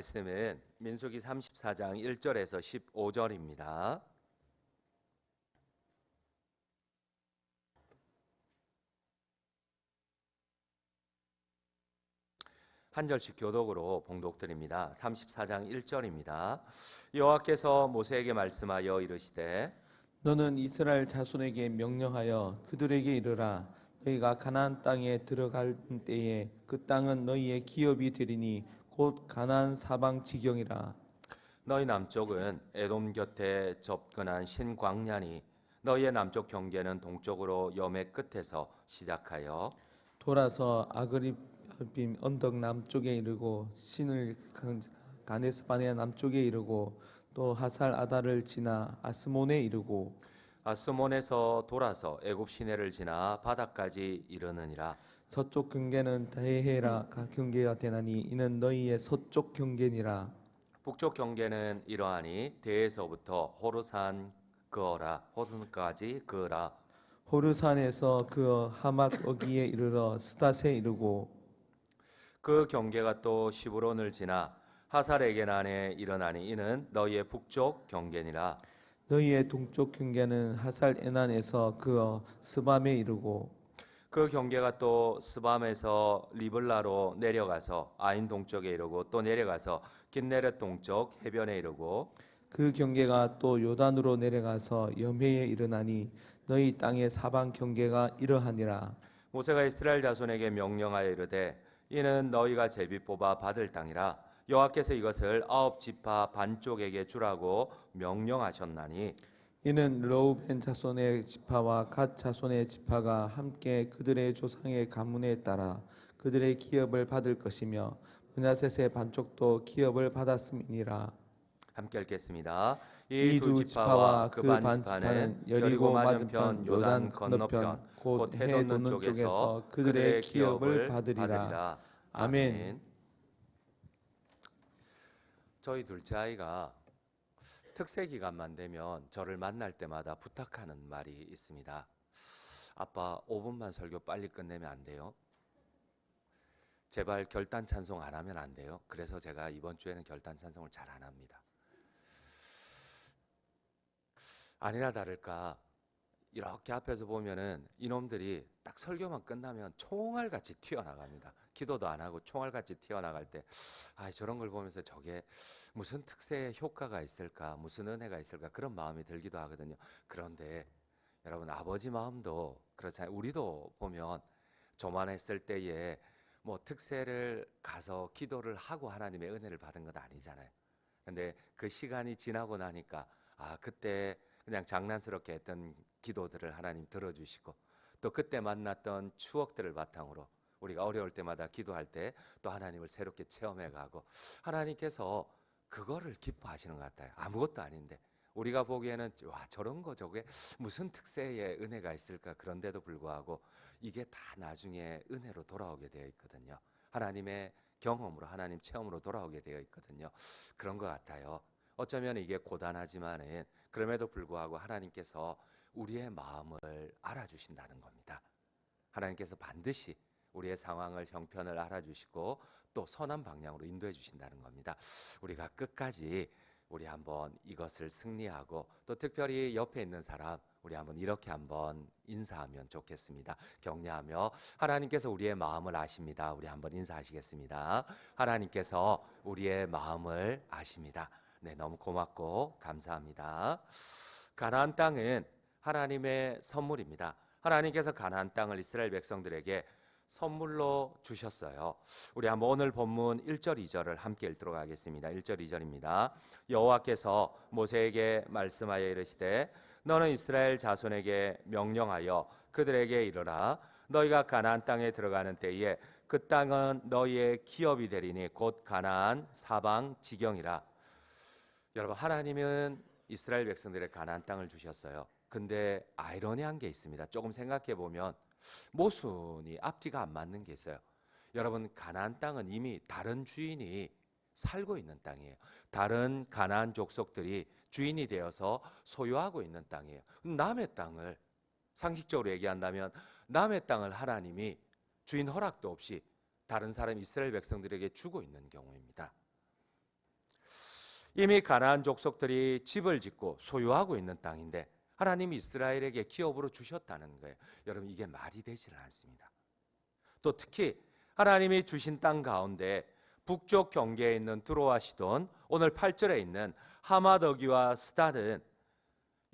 말씀은 민수기 34장 1절에서 15절입니다. 한 절씩 교독으로 봉독드립니다. 34장 1절입니다. 여호와께서 모세에게 말씀하여 이르시되 너는 이스라엘 자손에게 명령하여 그들에게 이르라. 너희가 가나안 땅에 들어갈 때에 그 땅은 너희의 기업이 되리니 곧 가나안 사방 지경이라. 너희 남쪽은 에돔 곁에 접근한 신광야니 너희의 남쪽 경계는 동쪽으로 여매 끝에서 시작하여 돌아서 아그리빔 언덕 남쪽에 이르고 신을 가네스바네 남쪽에 이르고 또 하살 아다를 지나 아스몬에 이르고 아스몬에서 돌아서 애굽 시내를 지나 바다까지 이르느니라. 서쪽 경계는 대헤라 경계가 되나니 이는 너희의 서쪽 경계니라. 북쪽 경계는 이러하니 대에서부터 호르산 그어라 호순까지 그어라. 호르산에서 그 하맛 어기에 이르러 스닷에 이르고 그 경계가 또 시브론을 지나 하살에게난에 일어나니 이는 너희의 북쪽 경계니라. 너희의 동쪽 경계는 하살 에난에서 그 스밤에 이르고 그 경계가 또 스밤에서 리블라로 내려가서 아인 동쪽에 이르고 또 내려가서 긴네렛 동쪽 해변에 이르고 그 경계가 또 요단으로 내려가서 염해에 이르나니 너희 땅의 사방 경계가 이러하니라. 모세가 이스라엘 자손에게 명령하여 이르되 이는 너희가 제비 뽑아 받을 땅이라. 여호와께서 이것을 아홉 지파 반쪽에게 주라고 명령하셨나니 이는 르우벤 자손의 지파와 갓 자손의 지파가 함께 그들의 조상의 가문에 따라 그들의 기업을 받을 것이며 므낫셋의 반쪽도 기업을 받았음이니라. 함께 읽겠습니다. 이 이 두 두 지파와 지파와 그 그 반 반 지파는 지파는 여리고 맞은편 요단 건너편 곧 해돋는 쪽에서 그들의 기업을 받으리라. 아멘. 저희 둘째 아이가 특세 기간만 되면 저를 만날 때마다 부탁하는 말이 있습니다. 아빠 5분만 설교 빨리 끝내면 안 돼요? 제발 결단 찬송 안 하면 안 돼요? 그래서 제가 이번 주에는 결단 찬송을 잘 안 합니다. 아니나 다를까 이렇게 앞에서 보면은 이놈들이 딱 설교만 끝나면 총알같이 튀어나갑니다. 기도도 안 하고 총알같이 튀어나갈 때 저런 걸 보면서 저게 무슨 특세의 효과가 있을까, 무슨 은혜가 있을까 그런 마음이 들기도 하거든요. 그런데 여러분 아버지 마음도 그렇잖아요. 우리도 보면 조만했을 때에 뭐 특세를 가서 기도를 하고 하나님의 은혜를 받은 건 아니잖아요. 근데 그 시간이 지나고 나니까 그때 그냥 장난스럽게 했던 기도들을 하나님 들어주시고 또 그때 만났던 추억들을 바탕으로 우리가 어려울 때마다 기도할 때 또 하나님을 새롭게 체험해가고 하나님께서 그거를 기뻐하시는 것 같아요. 아무것도 아닌데 우리가 보기에는 와 저런 거 저게 무슨 특세의 은혜가 있을까 그런데도 불구하고 이게 다 나중에 은혜로 돌아오게 되어 있거든요. 하나님의 경험으로 하나님 체험으로 돌아오게 되어 있거든요. 그런 것 같아요. 어쩌면 이게 고단하지만은 그럼에도 불구하고 하나님께서 우리의 마음을 알아주신다는 겁니다. 하나님께서 반드시 우리의 상황을 형편을 알아주시고 또 선한 방향으로 인도해 주신다는 겁니다. 우리가 끝까지 우리 한번 이것을 승리하고 또 특별히 옆에 있는 사람 우리 한번 이렇게 한번 인사하면 좋겠습니다. 격려하며 하나님께서 우리의 마음을 아십니다. 우리 한번 인사하시겠습니다. 하나님께서 우리의 마음을 아십니다. 네, 너무 고맙고 감사합니다. 가나안 땅은 하나님의 선물입니다. 하나님께서 가나안 땅을 이스라엘 백성들에게 선물로 주셨어요. 우리 한번 오늘 본문 1절 2절을 함께 읽도록 하겠습니다. 1절 2절입니다. 여호와께서 모세에게 말씀하여 이르시되 너는 이스라엘 자손에게 명령하여 그들에게 이르라. 너희가 가나안 땅에 들어가는 때에 그 땅은 너희의 기업이 되리니 곧 가나안 사방 지경이라. 여러분 하나님은 이스라엘 백성들의 가나안 땅을 주셨어요. 근데 아이러니한 게 있습니다. 조금 생각해 보면 모순이 앞뒤가 안 맞는 게 있어요. 여러분 가나안 땅은 이미 다른 주인이 살고 있는 땅이에요. 다른 가나안 족속들이 주인이 되어서 소유하고 있는 땅이에요. 남의 땅을 상식적으로 얘기한다면 남의 땅을 하나님이 주인 허락도 없이 다른 사람 이스라엘 백성들에게 주고 있는 경우입니다. 이미 가나안 족속들이 집을 짓고 소유하고 있는 땅인데 하나님이 이스라엘에게 기업으로 주셨다는 거예요. 여러분, 이게 말이 되지는 않습니다. 또 특히 하나님이 주신 땅 가운데 북쪽 경계에 있는 두로와 시돈, 오늘 8절에 있는 하마더기와 스단은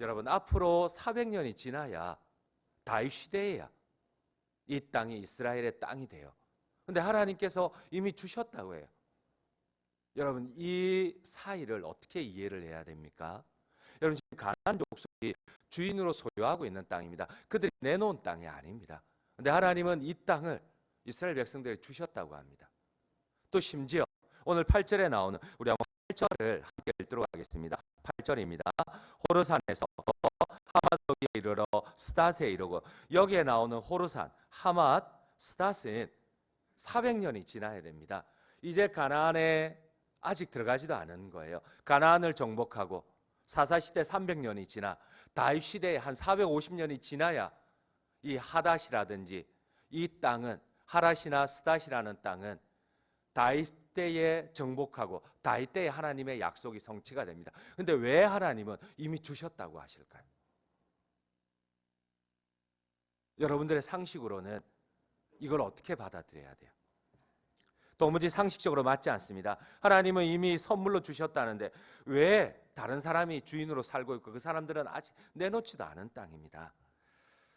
여러분 앞으로 400년이 지나야 다윗 시대에야 이 땅이 이스라엘의 땅이 돼요. 근데 하나님께서 이미 주셨다고 해요. 여러분, 이 사이를 어떻게 이해를 해야 됩니까? 여러분, 지금 가나안 족속이 주인으로 소유하고 있는 땅입니다. 그들이 내놓은 땅이 아닙니다. 근데 하나님은 이 땅을 이스라엘 백성들에게 주셨다고 합니다. 또 심지어 오늘 8절에 나오는, 우리 한번 8절을 함께 읽도록 하겠습니다. 8절입니다. 호르산에서 하맛에 이르러 스닷에 이르고, 여기에 나오는 호르산, 하맛, 스닷은 400년이 지나야 됩니다. 이제 가나안에 아직 들어가지도 않은 거예요. 가나안을 정복하고 사사시대 300년이 지나 다윗 시대에 한 450년이 지나야 이 하닷이라든지 이 땅은, 하랏이나 스닷이라는 땅은 다윗 때에 정복하고 다윗 때에 하나님의 약속이 성취가 됩니다. 근데 왜 하나님은 이미 주셨다고 하실까요? 여러분들의 상식으로는 이걸 어떻게 받아들여야 돼요? 도무지 상식적으로 맞지 않습니다. 하나님은 이미 선물로 주셨다는데 왜 다른 사람이 주인으로 살고 있고 그 사람들은 아직 내놓지도 않은 땅입니다.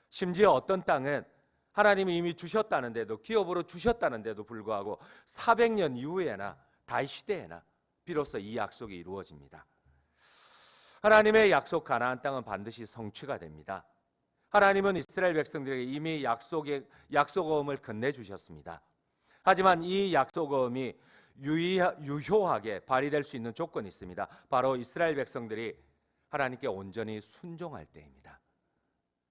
심지어 어떤 땅은 하나님이 이미 주셨다는데도, 기업으로 주셨다는데도 불구하고 400년 이후에나 다윗 시대에나 비로소 이 약속이 이루어집니다. 하나님의 약속 가나안 땅은 반드시 성취가 됩니다. 하나님은 이스라엘 백성들에게 이미 약속어음을 건네주셨습니다. 하지만 이 약속어음이 유효하게 발휘될 수 있는 조건이 있습니다. 바로 이스라엘 백성들이 하나님께 온전히 순종할 때입니다.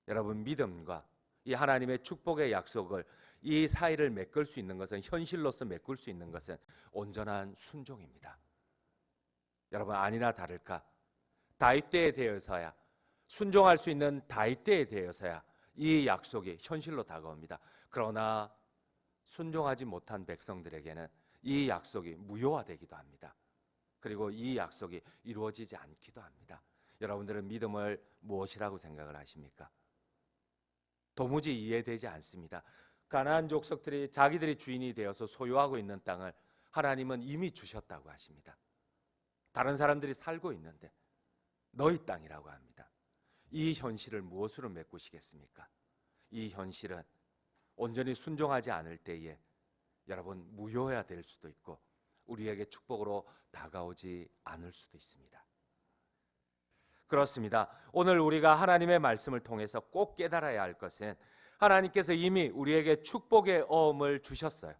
여러분, 믿음과 이 하나님의 축복의 약속을, 이 사이를 메꿀 수 있는 것은, 현실로서 메꿀 수 있는 것은 온전한 순종입니다. 여러분, 아니나 다를까 다윗 때에 대해서야, 순종할 수 있는 다윗 때에 대해서야 이 약속이 현실로 다가옵니다. 그러나 순종하지 못한 백성들에게는 이 약속이 무효화되기도 합니다. 그리고 이 약속이 이루어지지 않기도 합니다. 여러분들은 믿음을 무엇이라고 생각을 하십니까? 도무지 이해되지 않습니다. 가나안 족속들이 자기들이 주인이 되어서 소유하고 있는 땅을 하나님은 이미 주셨다고 하십니다. 다른 사람들이 살고 있는데 너희 땅이라고 합니다. 이 현실을 무엇으로 메꾸시겠습니까? 이 현실은 온전히 순종하지 않을 때에 여러분 무효화될 수도 있고 우리에게 축복으로 다가오지 않을 수도 있습니다. 그렇습니다. 오늘 우리가 하나님의 말씀을 통해서 꼭 깨달아야 할 것은 하나님께서 이미 우리에게 축복의 어음을 주셨어요.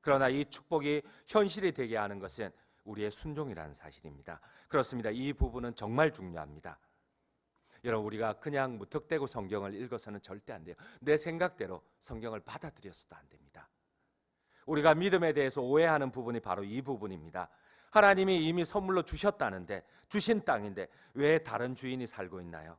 그러나 이 축복이 현실이 되게 하는 것은 우리의 순종이라는 사실입니다. 그렇습니다. 이 부분은 정말 중요합니다. 여러분, 우리가 그냥 무턱대고 성경을 읽어서는 절대 안 돼요. 내 생각대로 성경을 받아들여서도 안 됩니다. 우리가 믿음에 대해서 오해하는 부분이 바로 이 부분입니다. 하나님이 이미 선물로 주셨다는데, 주신 땅인데 왜 다른 주인이 살고 있나요?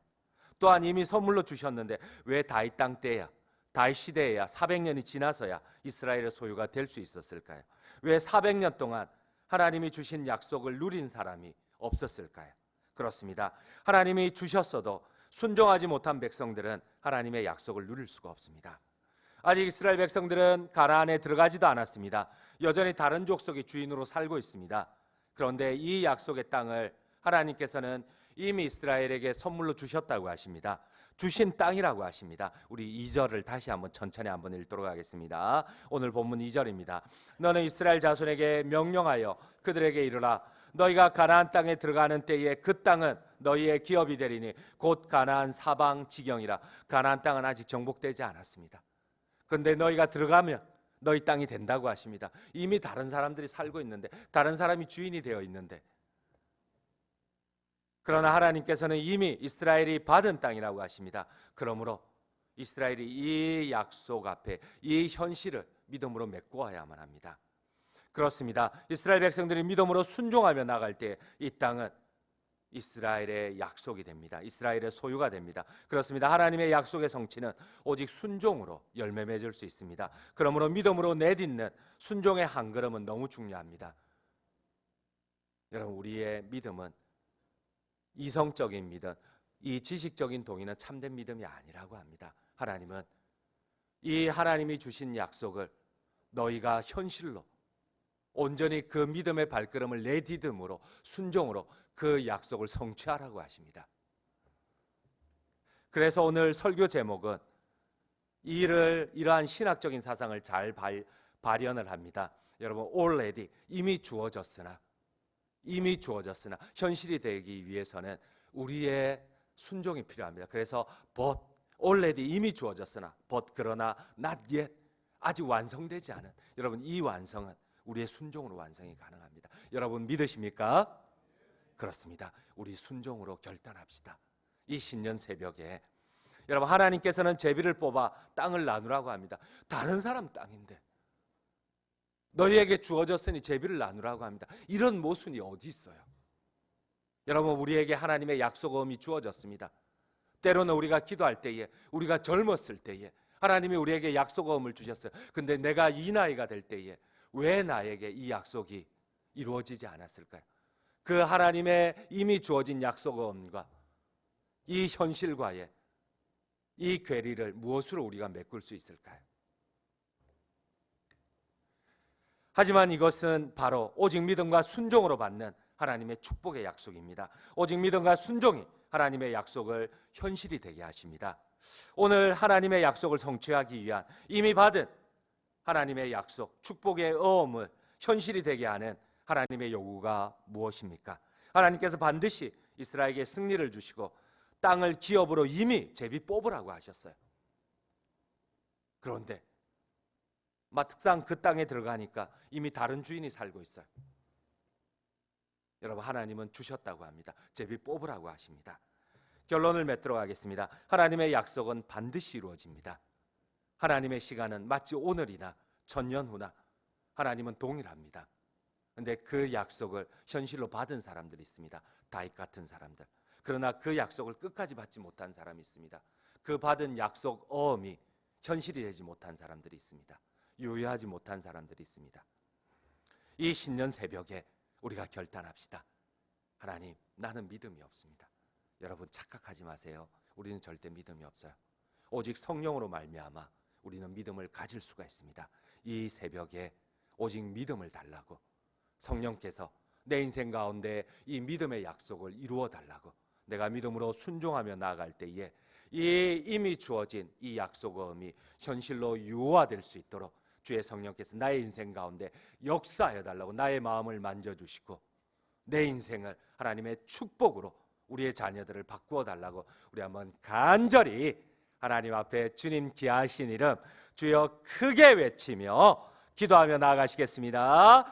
또한 이미 선물로 주셨는데 왜 다윗 땅 때야, 다윗 시대에야 400년이 지나서야 이스라엘의 소유가 될 수 있었을까요? 왜 400년 동안 하나님이 주신 약속을 누린 사람이 없었을까요? 그렇습니다. 하나님이 주셨어도 순종하지 못한 백성들은 하나님의 약속을 누릴 수가 없습니다. 아직 이스라엘 백성들은 가나안에 들어가지도 않았습니다. 여전히 다른 족속의 주인으로 살고 있습니다. 그런데 이 약속의 땅을 하나님께서는 이미 이스라엘에게 선물로 주셨다고 하십니다. 주신 땅이라고 하십니다. 우리 2절을 다시 한번 천천히 한번 읽도록 하겠습니다. 오늘 본문 2절입니다. 너는 이스라엘 자손에게 명령하여 그들에게 이르라. 너희가 가나안 땅에 들어가는 때에 그 땅은 너희의 기업이 되리니 곧 가나안 사방 지경이라. 가나안 땅은 아직 정복되지 않았습니다. 그런데 너희가 들어가면 너희 땅이 된다고 하십니다. 이미 다른 사람들이 살고 있는데, 다른 사람이 주인이 되어 있는데, 그러나 하나님께서는 이미 이스라엘이 받은 땅이라고 하십니다. 그러므로 이스라엘이 이 약속 앞에 이 현실을 믿음으로 메꾸어야만 합니다. 그렇습니다. 이스라엘 백성들이 믿음으로 순종하며 나갈 때 이 땅은 이스라엘의 약속이 됩니다. 이스라엘의 소유가 됩니다. 그렇습니다. 하나님의 약속의 성취는 오직 순종으로 열매 맺을 수 있습니다. 그러므로 믿음으로 내딛는 순종의 한 걸음은 너무 중요합니다. 여러분, 우리의 믿음은 이성적인 믿음, 이 지식적인 동의는 참된 믿음이 아니라고 합니다. 하나님은 이 하나님이 주신 약속을 너희가 현실로 온전히 그 믿음의 발걸음을 내디듬으로 순종으로 그 약속을 성취하라고 하십니다. 그래서 오늘 설교 제목은 이러한 신학적인 사상을 잘 발현을 합니다. 여러분, already 이미 주어졌으나 현실이 되기 위해서는 우리의 순종이 필요합니다. 그래서 but already 이미 주어졌으나 but 그러나 not yet 아직 완성되지 않은, 여러분, 이 완성은 우리의 순종으로 완성이 가능합니다. 여러분 믿으십니까? 그렇습니다. 우리 순종으로 결단합시다. 이 신년 새벽에 여러분, 하나님께서는 제비를 뽑아 땅을 나누라고 합니다. 다른 사람 땅인데 너희에게 주어졌으니 제비를 나누라고 합니다. 이런 모순이 어디 있어요? 여러분, 우리에게 하나님의 약속음이 주어졌습니다. 때로는 우리가 기도할 때에, 우리가 젊었을 때에 하나님이 우리에게 약속음을 주셨어요. 근데 내가 이 나이가 될 때에 왜 나에게 이 약속이 이루어지지 않았을까요? 그 하나님의 이미 주어진 약속음과 이 현실과의 이 괴리를 무엇으로 우리가 메꿀 수 있을까요? 하지만 이것은 바로 오직 믿음과 순종으로 받는 하나님의 축복의 약속입니다. 오직 믿음과 순종이 하나님의 약속을 현실이 되게 하십니다. 오늘 하나님의 약속을 성취하기 위한 이미 받은 하나님의 약속, 축복의 어음을 현실이 되게 하는 하나님의 요구가 무엇입니까? 하나님께서 반드시 이스라엘에게 승리를 주시고 땅을 기업으로 이미 제비 뽑으라고 하셨어요. 그런데 막상 그 땅에 들어가니까 이미 다른 주인이 살고 있어요. 여러분, 하나님은 주셨다고 합니다. 제비 뽑으라고 하십니다. 결론을 맺도록 하겠습니다. 하나님의 약속은 반드시 이루어집니다. 하나님의 시간은 마치 오늘이나 천년 후나 하나님은 동일합니다. 그런데 그 약속을 현실로 받은 사람들이 있습니다. 다윗 같은 사람들. 그러나 그 약속을 끝까지 받지 못한 사람이 있습니다. 그 받은 약속 어음이 현실이 되지 못한 사람들이 있습니다. 유효하지 못한 사람들이 있습니다. 이 신년 새벽에 우리가 결단합시다. 하나님, 나는 믿음이 없습니다. 여러분, 착각하지 마세요. 우리는 절대 믿음이 없어요. 오직 성령으로 말미암아 우리는 믿음을 가질 수가 있습니다. 이 새벽에 오직 믿음을 달라고, 성령께서 내 인생 가운데 이 믿음의 약속을 이루어 달라고, 내가 믿음으로 순종하며 나아갈 때에 이 이미 주어진 이 약속의 현실로 유효화될 수 있도록 주의 성령께서 나의 인생 가운데 역사하여 달라고, 나의 마음을 만져주시고 내 인생을 하나님의 축복으로 우리의 자녀들을 바꾸어 달라고 우리 한번 간절히 하나님 앞에 주님 귀하신 이름 주여 크게 외치며 기도하며 나아가시겠습니다.